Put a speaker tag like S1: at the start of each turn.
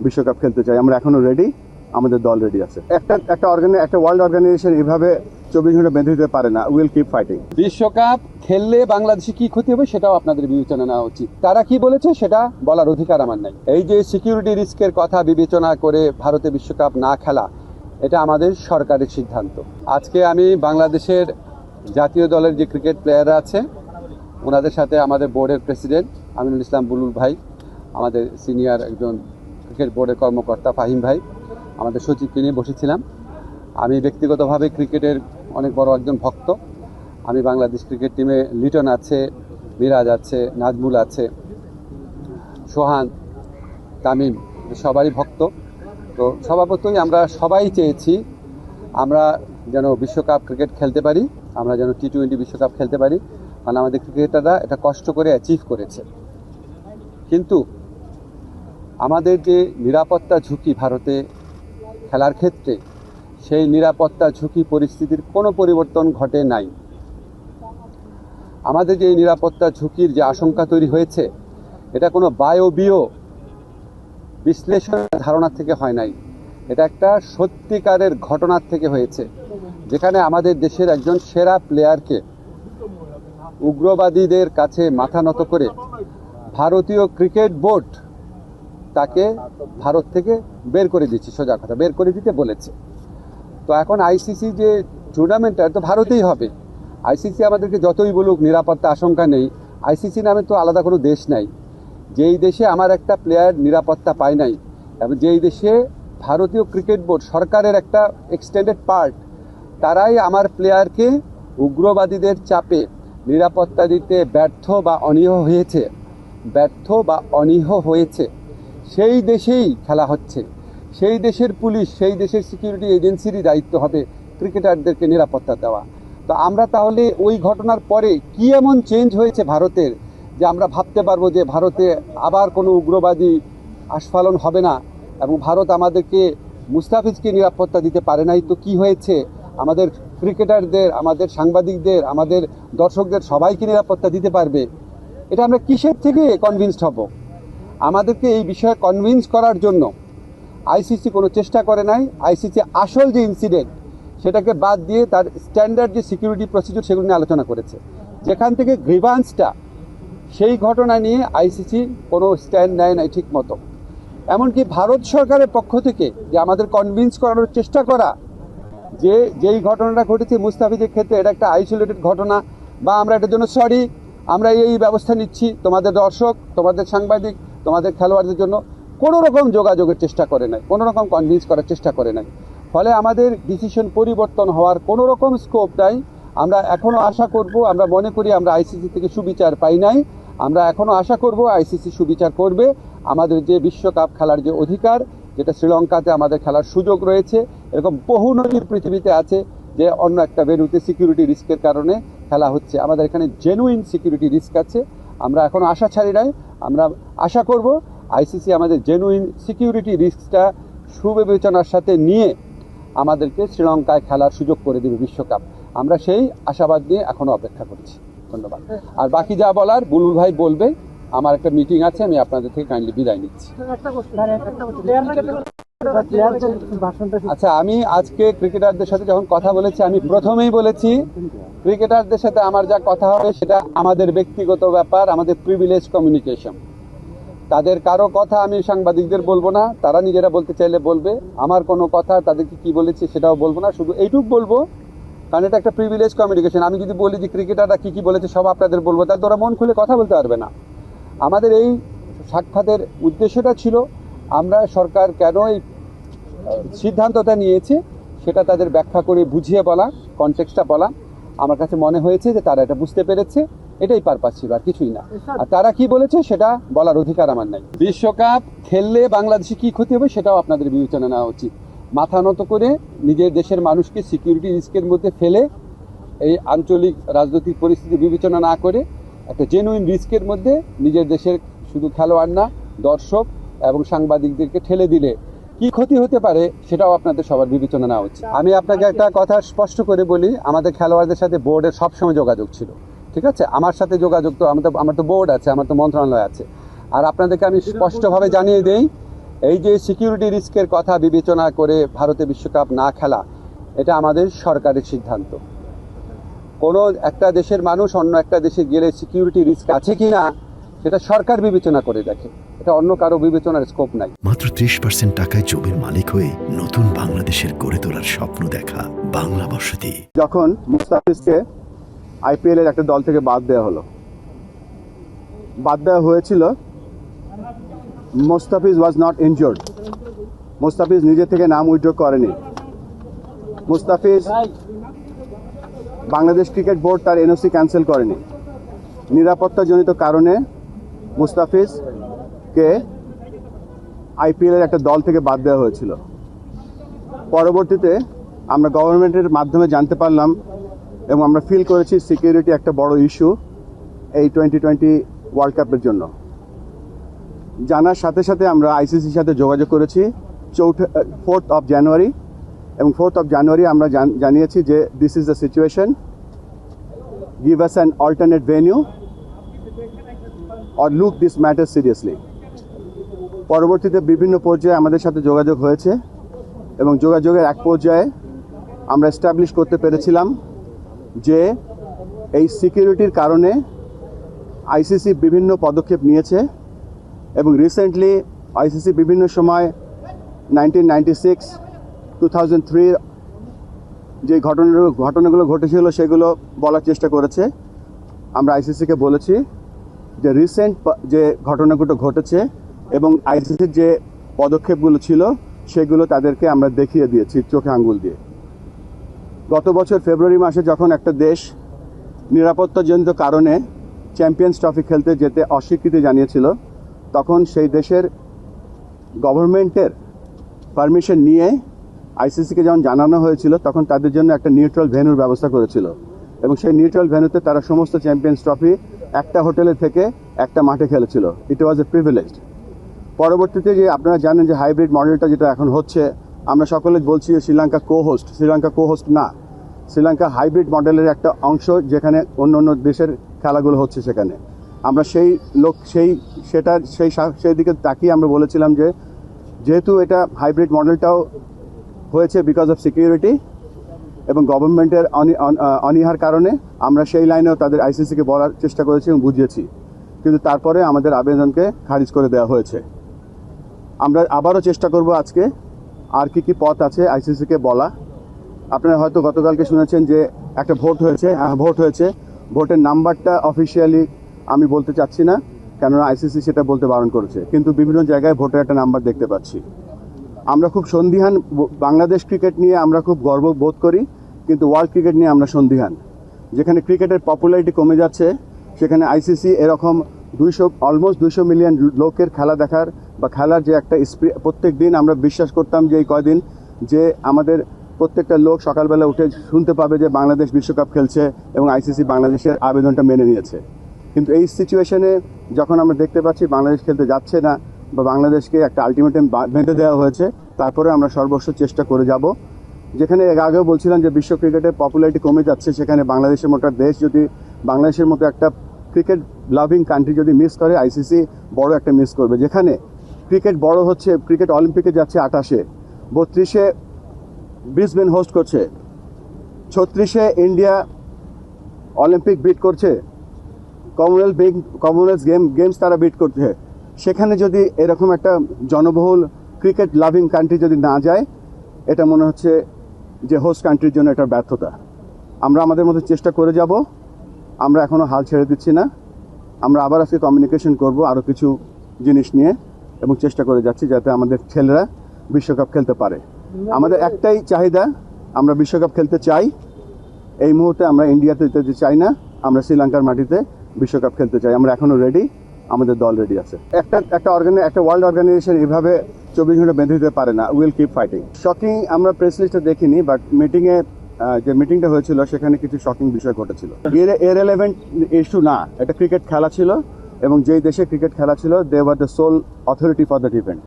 S1: বিশ্বকাপ খেলতে চাই। আমরা এখনো রেডি, আমাদের দল রেডি আছে। একটা ওয়ার্ল্ড অর্গানাইজেশন এভাবে 24 ঘন্টা বেঁধে দিতে পারে না। Will keep fighting.
S2: বিশ্বকাপ খেললে বাংলাদেশে কি ক্ষতি হবে সেটাও আপনাদের বিবেচনা নেওয়া উচিত। তারা কি বলেছে সেটা বলার অধিকার আমার নাই। এই যে সিকিউরিটি রিস্কের কথা বিবেচনা করে ভারতে বিশ্বকাপ না খেলা, এটা আমাদের সরকারের সিদ্ধান্ত। আজকে আমি বাংলাদেশের জাতীয় দলের যে ক্রিকেট প্লেয়াররা আছে ওনাদের সাথে আমাদের বোর্ডের প্রেসিডেন্ট আমিনুল ইসলাম বুলুল ভাই, আমাদের সিনিয়র একজন ক্রিকেট বোর্ডের কর্মকর্তা ফাহিম ভাই, আমাদের সচিবকে নিয়ে বসেছিলাম। আমি ব্যক্তিগতভাবে ক্রিকেটের অনেক বড় একজন ভক্ত। আমি বাংলাদেশ ক্রিকেট টিমে লিটন আছে, মিরাজ আছে, নাজমুল আছে, সোহান, তামিম, সবারই ভক্ত। তো স্বভাবতই আমরা সবাই চেয়েছি আমরা যেন বিশ্বকাপ ক্রিকেট খেলতে পারি, আমরা যেন টি-20 বিশ্বকাপ খেলতে পারি, কারণ আমাদের ক্রিকেটাররা এটা কষ্ট করে অ্যাচিভ করেছে। কিন্তু আমাদের যে নিরাপত্তা ঝুঁকি ভারতে খেলার ক্ষেত্রে, সেই নিরাপত্তা ঝুঁকি পরিস্থিতির কোনো পরিবর্তন ঘটে নাই। আমাদের যে নিরাপত্তা ঝুঁকির যে আশঙ্কা তৈরি হয়েছে, এটা কোনো বায়বীয় বিশ্লেষণের ধারণা থেকে হয় নাই। এটা একটা সত্যিকারের ঘটনার থেকে হয়েছে, যেখানে আমাদের দেশের একজন সেরা প্লেয়ারকে উগ্রবাদীদের কাছে মাথা নত করে ভারতীয় ক্রিকেট বোর্ড তাকে ভারত থেকে বের করে দিচ্ছে, সোজা কথা বের করে দিতে বলেছে। তো এখন আইসিসি যে টুর্নামেন্টটা তো ভারতেই হবে। আইসিসি আমাদেরকে যতই বলুক নিরাপত্তা আশঙ্কা নেই, আইসিসি নামে তো আলাদা কোনো দেশ নাই। যেই দেশে আমার একটা প্লেয়ার নিরাপত্তা পায় নাই, এবং যেই দেশে ভারতীয় ক্রিকেট বোর্ড সরকারের একটা এক্সটেন্ডেড পার্ট, তারাই আমার প্লেয়ারকে উগ্রবাদীদের চাপে নিরাপত্তা দিতে ব্যর্থ বা অনীহ হয়েছে, সেই দেশেই খেলা হচ্ছে। সেই দেশের পুলিশ, সেই দেশের সিকিউরিটি এজেন্সিরই দায়িত্ব হবে ক্রিকেটারদেরকে নিরাপত্তা দেওয়া। তো আমরা তাহলে ওই ঘটনার পরে কি এমন চেঞ্জ হয়েছে ভারতের, যে আমরা ভাবতে পারবো যে ভারতে আবার কোনো উগ্রবাদী আস্ফালন হবে না, এবং ভারত আমাদেরকে মুস্তাফিজকে নিরাপত্তা দিতে পারে নাই তো কি হয়েছে, আমাদের ক্রিকেটারদের, আমাদের সাংবাদিকদের, আমাদের দর্শকদের সবাইকে নিরাপত্তা দিতে পারবে। এটা আমরা কিসের থেকে কনভিন্সড হব? আমাদেরকে এই বিষয়ে কনভিন্স করার জন্য আইসিসি কোনো চেষ্টা করে নাই। আইসিসি আসল যে ইনসিডেন্ট সেটাকে বাদ দিয়ে তার স্ট্যান্ডার্ড যে সিকিউরিটি প্রসিডিউর সেগুলো নিয়ে আলোচনা করেছে। যেখান থেকে গ্রিভান্সটা, সেই ঘটনা নিয়ে আইসিসি কোনো স্ট্যান্ড নেয় নাই ঠিক মতো। এমনকি ভারত সরকারের পক্ষ থেকে যে আমাদের কনভিন্স করানোর চেষ্টা করা যে যেই ঘটনাটা ঘটেছে মুস্তাফিজের ক্ষেত্রে এটা একটা আইসোলেটেড ঘটনা, বা আমরা এটার জন্য সরি, আমরা এই ব্যবস্থা নিচ্ছি, তোমাদের দর্শক, তোমাদের সাংবাদিক, তোমাদের খেলোয়াড়দের জন্য কোনো রকম যোগাযোগের চেষ্টা করে নাই, কোনো রকম কনভিন্স করার চেষ্টা করে নাই। ফলে আমাদের ডিসিশন পরিবর্তন হওয়ার কোনো রকম স্কোপ নাই। আমরা এখনও আশা করব, আমরা মনে করি আমরা আইসিসি থেকে সুবিচার পাই নাই, আমরা এখনও আশা করব আইসিসি সুবিচার করবে। আমাদের যে বিশ্বকাপ খেলার যে অধিকার, যেটা শ্রীলঙ্কাতে আমাদের খেলার সুযোগ রয়েছে, এরকম বহু নদীর পৃথিবীতে আছে যে অন্য একটা ভেন্যুতে সিকিউরিটি রিস্কের কারণে খেলা হচ্ছে। আমাদের এখানে জেনুইন সিকিউরিটি রিস্ক আছে, আমরা এখনও আশা ছাড়ি নাই। আমরা আশা করব আইসিসি আমাদের জেনুইন সিকিউরিটি রিস্কটা সুবিবেচনার সাথে নিয়ে আমাদেরকে শ্রীলঙ্কায় খেলার সুযোগ করে দেবে বিশ্বকাপ। আমরা সেই আশাবাদ নিয়ে এখনও অপেক্ষা করছি। ধন্যবাদ। আর বাকি যা বলার বুলুল ভাই বলবে। আমার একটা মিটিং আছে, আমি আপনাদের থেকে কাইন্ডলি বিদায় নিচ্ছি। আচ্ছা, আমি আজকে ক্রিকেটারদের সাথে যখন কথা বলেছি, আমি প্রথমেই বলেছি ক্রিকেটারদের সাথে আমার যা কথা হবে সেটা আমাদের ব্যক্তিগত ব্যাপার, আমাদের প্রিভিলেজ কমিউনিকেশন। তাদের কারো কথা আমি সাংবাদিকদের বলবো না, তারা নিজেরা বলতে চাইলে বলবে। আমার কোনো কথা তাদেরকে কি বলেছি সেটাও বলবো না, শুধু এইটুক বলবো, কারণ এটা একটা প্রিভিলেজ কমিউনিকেশন। আমি যদি বলি যে ক্রিকেটাররা কী কী বলেছে সব আপনাদের বলবো, তাহলে তো ওরা মন খুলে কথা বলতে পারবে না। আমাদের এই সাক্ষাতের উদ্দেশ্যটা ছিল আমরা সরকার কেন এই সিদ্ধান্তটা নিয়েছে সেটা তাদের ব্যাখ্যা করে বুঝিয়ে বলা, কনটেক্সটটা বলা। আমার কাছে মনে হয়েছে যে তারা এটা বুঝতে পেরেছে, এটাই পারপাস ছিল, আর কিছুই না। আর তারা কি বলেছে সেটা বলার অধিকার আমার নাই। বিশ্বকাপ খেললে বাংলাদেশে কি ক্ষতি হবে সেটাও আপনাদের বিবেচনা নেওয়া উচিত। মাথা নত করে নিজের দেশের মানুষকে সিকিউরিটি রিস্কের মধ্যে ফেলে এই আঞ্চলিক রাজনৈতিক পরিস্থিতি বিবেচনা না করে একটা জেনুইন রিস্কের মধ্যে নিজের দেশের শুধু খেলোয়াড় না, দর্শক এবং সাংবাদিকদেরকে ঠেলে দিলে কি ক্ষতি হতে পারে সেটাও আপনাদের সবার বিবেচনা নেওয়া উচিত। আমি আপনাকে একটা কথা স্পষ্ট করে বলি, আমাদের খেলোয়াড়দের সাথে বোর্ডের সবসময় যোগাযোগ ছিল, ঠিক আছে? আমার সাথে যোগাযোগ তো আমার তো বোর্ড আছে, আমার তো মন্ত্রণালয় আছে। আর আপনাদেরকে আমি স্পষ্টভাবে জানিয়ে দেই, এই যে সিকিউরিটি রিস্কের কথা বিবেচনা করে ভারতে বিশ্বকাপ না খেলা, এটা আমাদের সরকারের সিদ্ধান্ত। কোনো একটা দেশের মানুষ অন্য একটা দেশে গেলে সিকিউরিটি রিস্ক আছে কি না সেটা সরকার বিবেচনা করে দেখে, এটা অন্য কারো বিবেচনার স্কোপ নাই।
S3: মাত্র 30% টাকায় জমির মালিক হয়ে নতুন বাংলাদেশের গড়ে তোলার স্বপ্ন দেখা বাংলা বসতি।
S1: যখন মুস্তাফিজকে আইপিএল এর একটা দল থেকে বাদ দেওয়া হয়েছিল, Mustafiz was not injured. Mustafiz নিজে থেকে নাম উইথড্র করেনি। মুস্তাফিজ, বাংলাদেশ ক্রিকেট বোর্ড তার এনওসি ক্যান্সেল করেনি। নিরাপত্তাজনিত কারণে মুস্তাফিজকে আইপিএল এর একটা দল থেকে বাদ দেওয়া হয়েছিল। পরবর্তীতে আমরা গভর্নমেন্টের মাধ্যমে জানতে পারলাম এবং আমরা ফিল করেছি সিকিউরিটি একটা বড় ইস্যু এই 2020 ওয়ার্ল্ড কাপের জন্য। জানার সাথে সাথে আমরা আইসিসির সাথে যোগাযোগ করেছি 4th জানুয়ারি, এবং 4th জানুয়ারি আমরা জানিয়েছি যে this is the situation, give us an alternate venue or look this matter seriously. পরবর্তীতে বিভিন্ন পর্যায়ে আমাদের সাথে যোগাযোগ হয়েছে এবং যোগাযোগের এক পর্যায়ে আমরা এস্টাবলিশ করতে পেরেছিলাম যে এই সিকিউরিটির কারণে আইসিসি বিভিন্ন পদক্ষেপ নিয়েছে এবং রিসেন্টলি আইসিসি বিভিন্ন সময় 1996, 2003 যে ঘটনাগুলো ঘটেছিল সেগুলো বলার চেষ্টা করেছে। আমরা আইসিসিকে বলেছি যে রিসেন্ট যে ঘটনাগুলো ঘটেছে এবং আইসিসির যে পদক্ষেপগুলো ছিল সেগুলো তাদেরকে আমরা দেখিয়ে দিয়েছি চোখে আঙ্গুল দিয়ে। গত বছর ফেব্রুয়ারি মাসে যখন একটা দেশ নিরাপত্তাজনিত কারণে চ্যাম্পিয়ন্স ট্রফি খেলতে যেতে অস্বীকৃতি জানিয়েছিল, তখন সেই দেশের গভর্নমেন্টের পারমিশন নিয়ে আইসিসিকে যখন জানানো হয়েছিল তখন তাদের জন্য একটা নিউট্রাল ভেন্যুর ব্যবস্থা করেছিল এবং সেই নিউট্রাল ভেন্যুতে তারা সমস্ত চ্যাম্পিয়ন্স ট্রফি একটা হোটেলে থেকে একটা মাঠে খেলেছিল। ইট ওয়াজ এ প্রিভিলেজড। পরবর্তীতে যে আপনারা জানেন যে হাইব্রিড মডেলটা যেটা এখন হচ্ছে, আমরা সকলে বলছি যে শ্রীলঙ্কা কো হোস্ট না, শ্রীলঙ্কা হাইব্রিড মডেলের একটা অংশ, যেখানে অন্য অন্য দেশের খেলাগুলো হচ্ছে সেখানে। আমরা সেই দিকে তাকিয়ে আমরা বলেছিলাম যে যেহেতু এটা হাইব্রিড মডেলটাও হয়েছে বিকজ অফ সিকিউরিটি এবং গভর্নমেন্টের অনীহার কারণে, আমরা সেই লাইনেও তাদের আইসিসিকে বলার চেষ্টা করেছি এবং বুঝিয়েছি, কিন্তু তারপরে আমাদের আবেদনকে খারিজ করে দেওয়া হয়েছে। আমরা আবারও চেষ্টা করব আজকে আর কি পথ আছে আইসিসিকে বলা। আপনারা হয়তো গতকালকে শুনেছেন যে একটা ভোট হয়েছে। ভোটের নাম্বারটা অফিসিয়ালি আমি বলতে চাচ্ছি না, কেননা আইসিসি সেটা বলতে বারণ করেছে, কিন্তু বিভিন্ন জায়গায় ভোটের একটা নাম্বার দেখতে পাচ্ছি। আমরা খুব সন্দিহান। বাংলাদেশ ক্রিকেট নিয়ে আমরা খুব গর্ব বোধ করি, কিন্তু ওয়ার্ল্ড ক্রিকেট নিয়ে আমরা সন্দিহান। যেখানে ক্রিকেটের পপুলারিটি কমে যাচ্ছে, সেখানে আইসিসি এরকম অলমোস্ট 200 মিলিয়ন লোকের খেলা দেখার বা খেলার যে একটা প্রত্যেক দিন আমরা বিশ্বাস করতাম যে এই কয়দিন যে আমাদের প্রত্যেকটা লোক সকালবেলা উঠে শুনতে পাবে যে বাংলাদেশ বিশ্বকাপ খেলছে এবং আইসিসি বাংলাদেশের আবেদনটা মেনে নিয়েছে। কিন্তু এই সিচুয়েশনে যখন আমরা দেখতে পাচ্ছি বাংলাদেশ খেলতে যাচ্ছে না বা বাংলাদেশকে একটা আলটিমেটাম বেঁধে দেওয়া হয়েছে, তারপরে আমরা সর্বস্ব চেষ্টা করে যাব। যেখানে এর আগেও বলছিলাম যে বিশ্ব ক্রিকেটের পপুলারিটি কমে যাচ্ছে, সেখানে বাংলাদেশের মতো দেশ যদি বাংলাদেশের মতো একটা ক্রিকেট লাভিং কান্ট্রি যদি মিস করে, আইসিসি বড় একটা মিস করবে। যেখানে ক্রিকেট বড় হচ্ছে, ক্রিকেট অলিম্পিকে যাচ্ছে 28-এ, 32-এ ব্রিসবেন হোস্ট করছে, 36-এ ইন্ডিয়া অলিম্পিক বিট করছে, কমনওয়েলথ গেমস তারা বিট করছে। সেখানে যদি এরকম একটা জনবহুল ক্রিকেট লাভিং কান্ট্রি যদি না যায়, এটা মনে হচ্ছে যে হোস্ট কান্ট্রির জন্য এটা ব্যর্থতা। আমরা আমাদের মধ্যে চেষ্টা করে যাব, আমরা এখনও হাল ছেড়ে দিচ্ছি না। আমরা আবার আজকে কমিউনিকেশন করব আরও কিছু জিনিস নিয়ে এবং চেষ্টা করে যাচ্ছি যাতে আমাদের ছেলেরা বিশ্বকাপ খেলতে পারে। আমাদের একটাই চাহিদা, আমরা বিশ্বকাপ খেলতে চাই। এই মুহূর্তে আমরা ইন্ডিয়াতে যেতে চাই না, আমরা শ্রীলঙ্কার মাটিতে বিশ্বকাপ খেলতে চাই। আমরা এখনও রেডি, আমাদের দল রেডি আছে। একটা ওয়ার্ল্ড অর্গানাইজেশন এভাবে 24 ঘন্টা বেঁধে দিতে পারে না। Will keep fighting. শকিং আমরা প্রেস লিস্টে দেখিনি, বাট যে মিটিংটা হয়েছিল সেখানে কিছু শকিং বিষয় ঘটেছিল। ইররিলেভেন্ট ইস্যু না, এটা ক্রিকেট খেলা ছিল এবং যেই দেশে ক্রিকেট খেলা ছিল, they were the sole authority for that event.